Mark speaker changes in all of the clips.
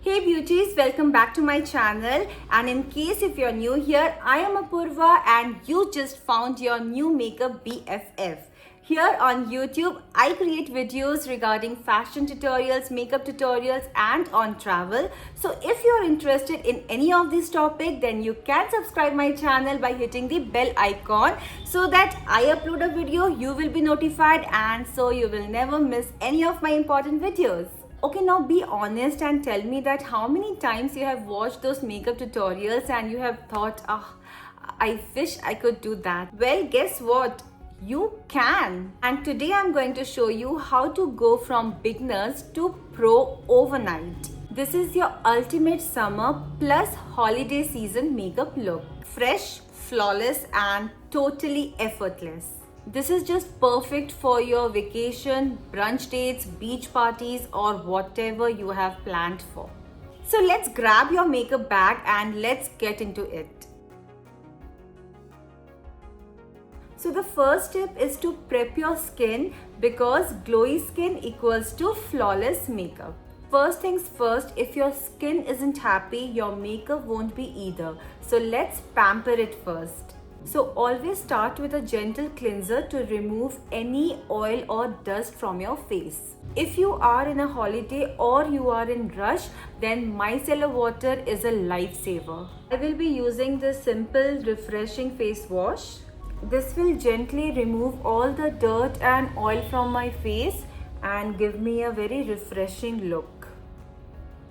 Speaker 1: Hey beauties, welcome back to my channel, and in case if you're new here, I am Apurva and you just found your new makeup BFF. Here on YouTube, I create videos regarding fashion tutorials, makeup tutorials and on travel. So if you're interested in any of these topics, then you can subscribe my channel by hitting the bell icon so that I upload a video, you will be notified and so you will never miss any of my important videos. Okay, now be honest and tell me that how many times you have watched those makeup tutorials and you have thought, I wish I could do that. Well, guess what? You can. And today I'm going to show you how to go from beginners to pro overnight. This is your ultimate summer plus holiday season makeup look. Fresh, flawless and totally effortless. This is just perfect for your vacation, brunch dates, beach parties or whatever you have planned for. So let's grab your makeup bag and let's get into it. So the first step is to prep your skin because glowy skin equals to flawless makeup. First things first, if your skin isn't happy, your makeup won't be either. So let's pamper it first. So always start with a gentle cleanser to remove any oil or dust from your face. If you are in a holiday or you are in rush, then micellar water is a lifesaver. I will be using this simple refreshing face wash. This will gently remove all the dirt and oil from my face and give me a very refreshing look.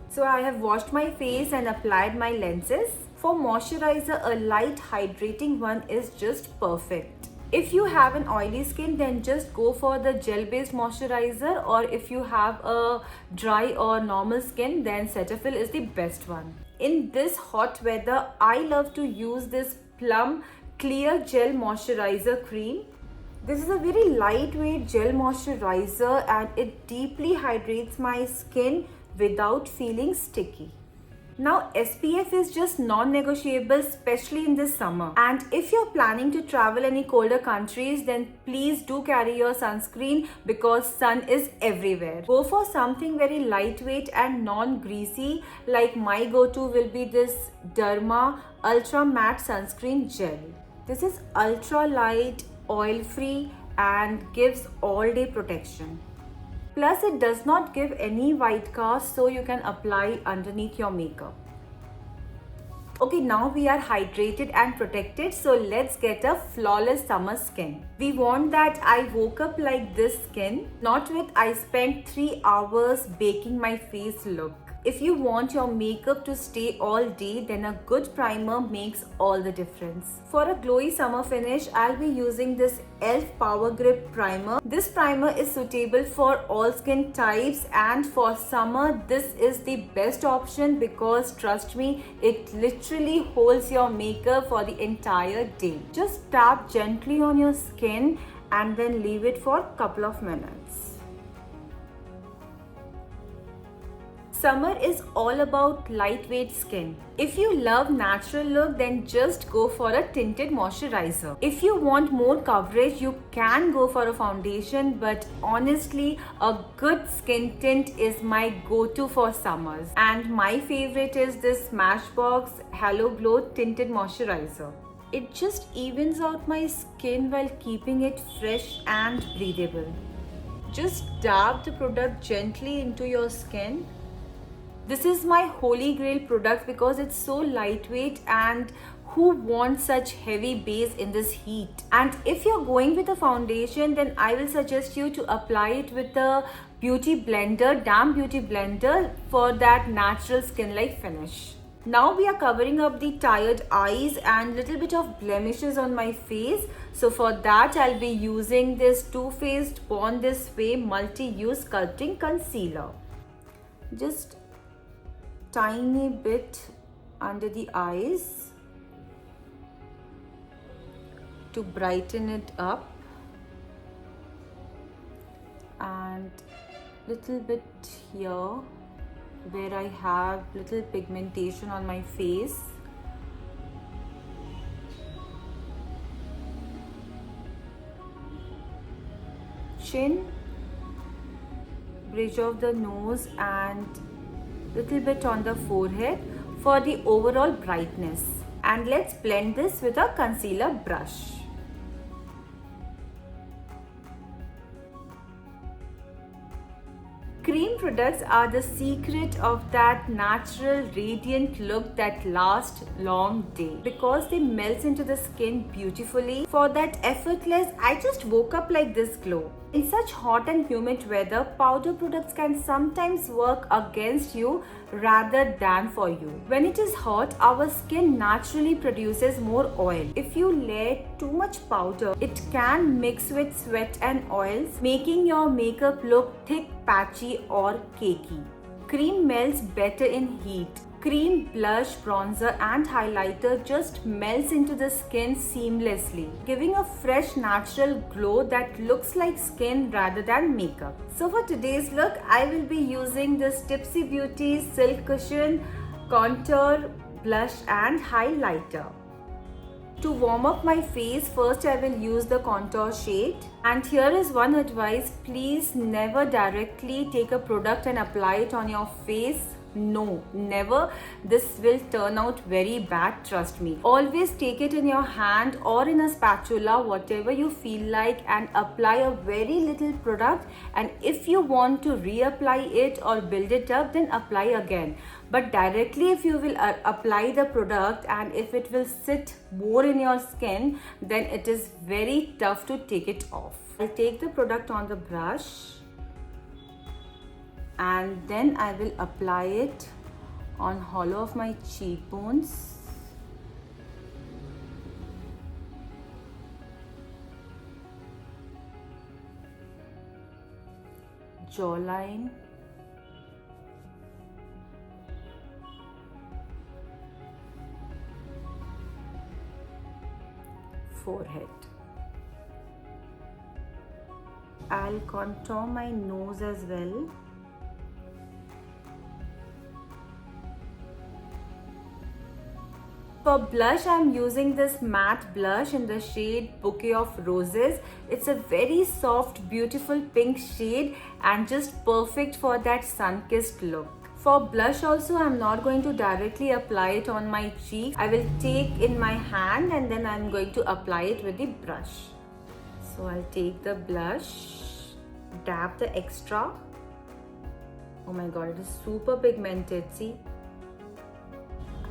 Speaker 1: So I have washed my face and applied my lenses. For moisturizer, a light hydrating one is just perfect. If you have an oily skin, then just go for the gel based moisturizer, or if you have a dry or normal skin, then Cetaphil is the best one. In this hot weather, I love to use this Plum Clear Gel Moisturizer Cream. This is a very lightweight gel moisturizer and it deeply hydrates my skin without feeling sticky. Now SPF is just non-negotiable, especially in this summer. And if you're planning to travel any colder countries, then please do carry your sunscreen because sun is everywhere. Go for something very lightweight and non-greasy, like my go-to will be this Derma Ultra Matte Sunscreen Gel. This is ultra light, oil-free and gives all-day protection. Plus it does not give any white cast, so you can apply underneath your makeup. Okay, now we are hydrated and protected, so let's get a flawless summer skin. We want that I woke up like this skin, not with I spent 3 hours baking my face look. If you want your makeup to stay all day, then a good primer makes all the difference. For a glowy summer finish, I'll be using this e.l.f. Power Grip Primer. This primer is suitable for all skin types, and for summer, this is the best option because trust me, it literally holds your makeup for the entire day. Just tap gently on your skin and then leave it for a couple of minutes. Summer is all about lightweight skin. If you love natural look, then just go for a tinted moisturizer. If you want more coverage, you can go for a foundation, but honestly, a good skin tint is my go-to for summers. And my favorite is this Smashbox Halo Glow Tinted Moisturizer. It just evens out my skin while keeping it fresh and breathable. Just dab the product gently into your skin. This is my holy grail product because it's so lightweight, and who wants such heavy base in this heat? And if you're going with a foundation, then I will suggest you to apply it with a beauty blender, damp beauty blender, for that natural skin-like finish. Now we are covering up the tired eyes and little bit of blemishes on my face. So for that, I'll be using this Too Faced Born This Way Multi-Use Sculpting Concealer. Just tiny bit under the eyes to brighten it up, and little bit here where I have little pigmentation on my face. Chin, bridge of the nose and little bit on the forehead for the overall brightness. And let's blend this with a concealer brush. Cream products are the secret of that natural radiant look that lasts long day because they melt into the skin beautifully. For that effortless, I just woke up like this glow. In such hot and humid weather, powder products can sometimes work against you rather than for you. When it is hot, our skin naturally produces more oil. If you layer too much powder, it can mix with sweat and oils, making your makeup look thick, patchy or cakey. Cream melts better in heat. Cream, blush, bronzer and highlighter just melts into the skin seamlessly, giving a fresh natural glow that looks like skin rather than makeup. So for today's look, I will be using this Tipsy Beauty Silk Cushion Contour Blush and Highlighter. To warm up my face, first I will use the contour shade. And here is one advice, please never directly take a product and apply it on your face. No, never. This will turn out very bad, trust me. Always take it in your hand or in a spatula, whatever you feel like, and apply a very little product. And if you want to reapply it or build it up, then apply again. But directly if you will apply the product and if it will sit more in your skin, then it is very tough to take it off. I'll take the product on the brush and then I will apply it on hollow of my cheekbones, jawline, forehead. I'll contour my nose as well. For blush, I am using this matte blush in the shade Bouquet of Roses. It's a very soft, beautiful pink shade and just perfect for that sun-kissed look. For blush also, I'm not going to directly apply it on my cheek. I will take in my hand and then I'm going to apply it with the brush. So I'll take the blush, dab the extra. Oh my god, it is super pigmented, see?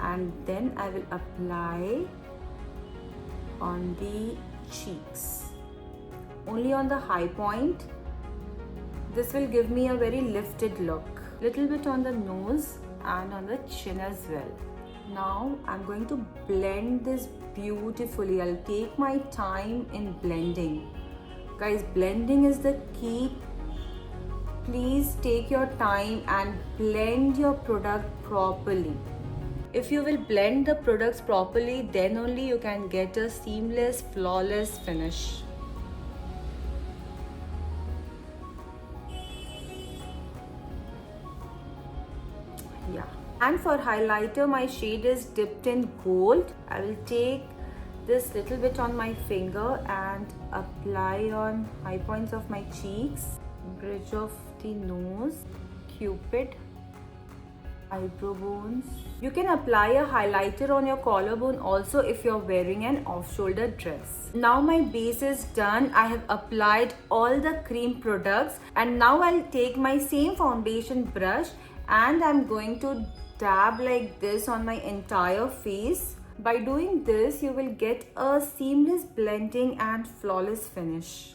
Speaker 1: And then I will apply on the cheeks, only on the high point. This will give me a very lifted look. Little bit on the nose and on the chin as well. Now I'm going to blend this beautifully. I'll take my time in blending. Guys, blending is the key. Please take your time and blend your product properly. If you will blend the products properly, then only you can get a seamless, flawless finish. Yeah. And for highlighter, my shade is dipped in gold. I will take this little bit on my finger and apply on high points of my cheeks, bridge of the nose, cupid, eyebrow bones. You can apply a highlighter on your collarbone also if you're wearing an off-shoulder dress. Now my base is done. I have applied all the cream products and now I'll take my same foundation brush and I'm going to dab like this on my entire face. By doing this, you will get a seamless blending and flawless finish.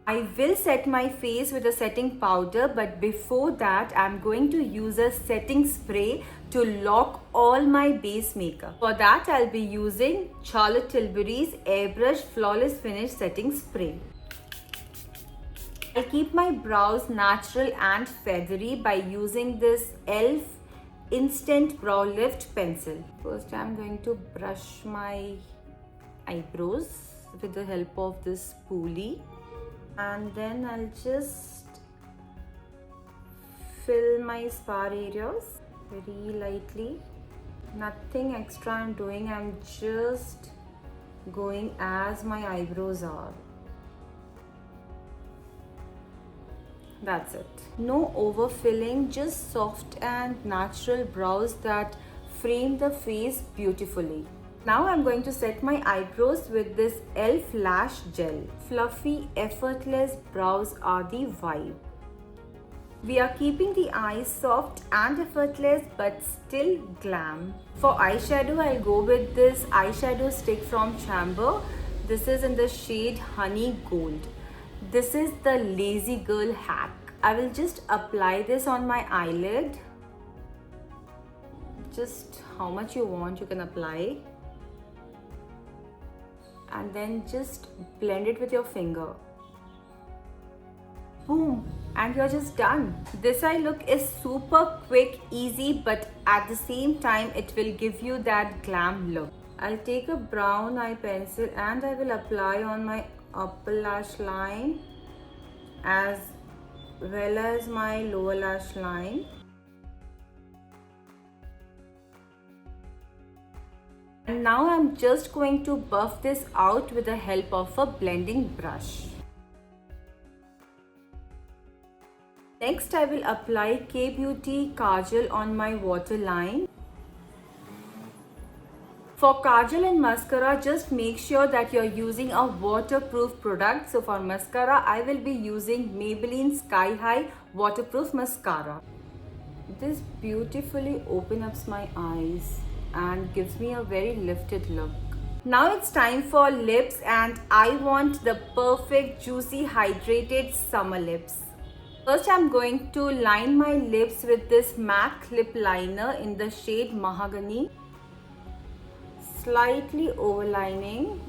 Speaker 1: I will set my face with a setting powder, but before that I'm going to use a setting spray to lock all my base makeup. For that I'll be using Charlotte Tilbury's Airbrush Flawless Finish Setting Spray. I keep my brows natural and feathery by using this e.l.f. Instant Brow Lift Pencil. First I'm going to brush my eyebrows with the help of this spoolie. And then I'll just fill my spar areas very lightly. Nothing extra I'm doing, I'm just going as my eyebrows are. That's it. No overfilling, just soft and natural brows that frame the face beautifully. Now I'm going to set my eyebrows with this e.l.f. lash gel. Fluffy, effortless brows are the vibe. We are keeping the eyes soft and effortless but still glam. For eyeshadow, I'll go with this eyeshadow stick from Chamber. This is in the shade Honey Gold. This is the lazy girl hack. I will just apply this on my eyelid. Just how much you want you can apply. And then just blend it with your finger. Boom, and you're just done. This eye look is super quick, easy, but at the same time it will give you that glam look. I'll take a brown eye pencil and I will apply on my upper lash line as well as my lower lash line. And now I'm just going to buff this out with the help of a blending brush. Next, I will apply K-Beauty Kajal on my waterline. For kajal and mascara, just make sure that you're using a waterproof product. So for mascara, I will be using Maybelline Sky High Waterproof Mascara. This beautifully opens up my eyes and gives me a very lifted look. Now it's time for lips, and I want the perfect juicy hydrated summer lips. First, I'm going to line my lips with this MAC lip liner in the shade Mahogany. Slightly overlining.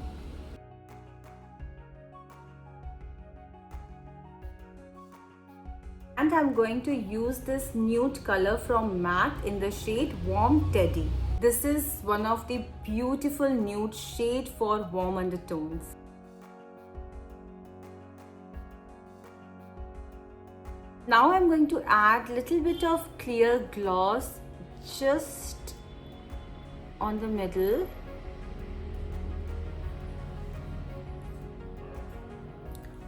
Speaker 1: And I'm going to use this nude color from MAC in the shade Warm Teddy. This is one of the beautiful nude shade for warm undertones. Now I'm going to add little bit of clear gloss just on the middle.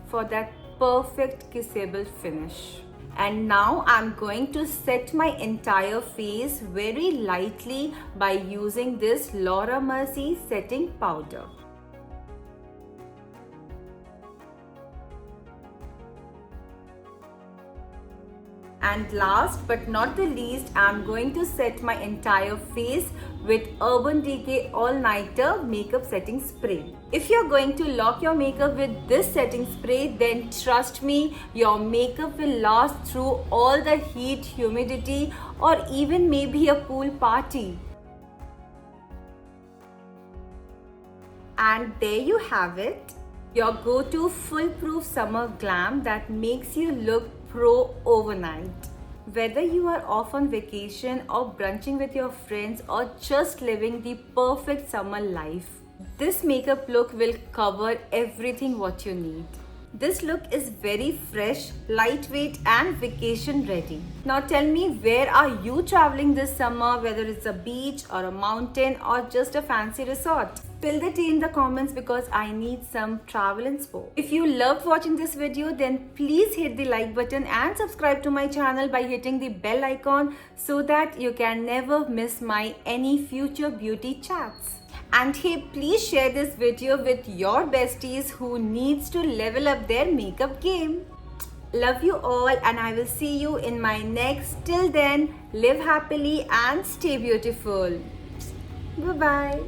Speaker 1: For that perfect kissable finish. And now I'm going to set my entire face very lightly by using this Laura Mercier setting powder. And last but not the least, I'm going to set my entire face with Urban Decay All Nighter Makeup Setting Spray. If you're going to lock your makeup with this setting spray, then trust me, your makeup will last through all the heat, humidity, or even maybe a pool party. And there you have it, your go-to foolproof summer glam that makes you look pro overnight. Whether you are off on vacation or brunching with your friends or just living the perfect summer life, this makeup look will cover everything what you need. This look is very fresh, lightweight and vacation ready. Now tell me, where are you traveling this summer, whether it's a beach or a mountain or just a fancy resort? Spill the tea in the comments because I need some travel inspo. If you loved watching this video, then please hit the like button and subscribe to my channel by hitting the bell icon so that you can never miss my any future beauty chats. And hey, please share this video with your besties who needs to level up their makeup game. Love you all, and I will see you in my next. Till then, live happily and stay beautiful. Bye-bye.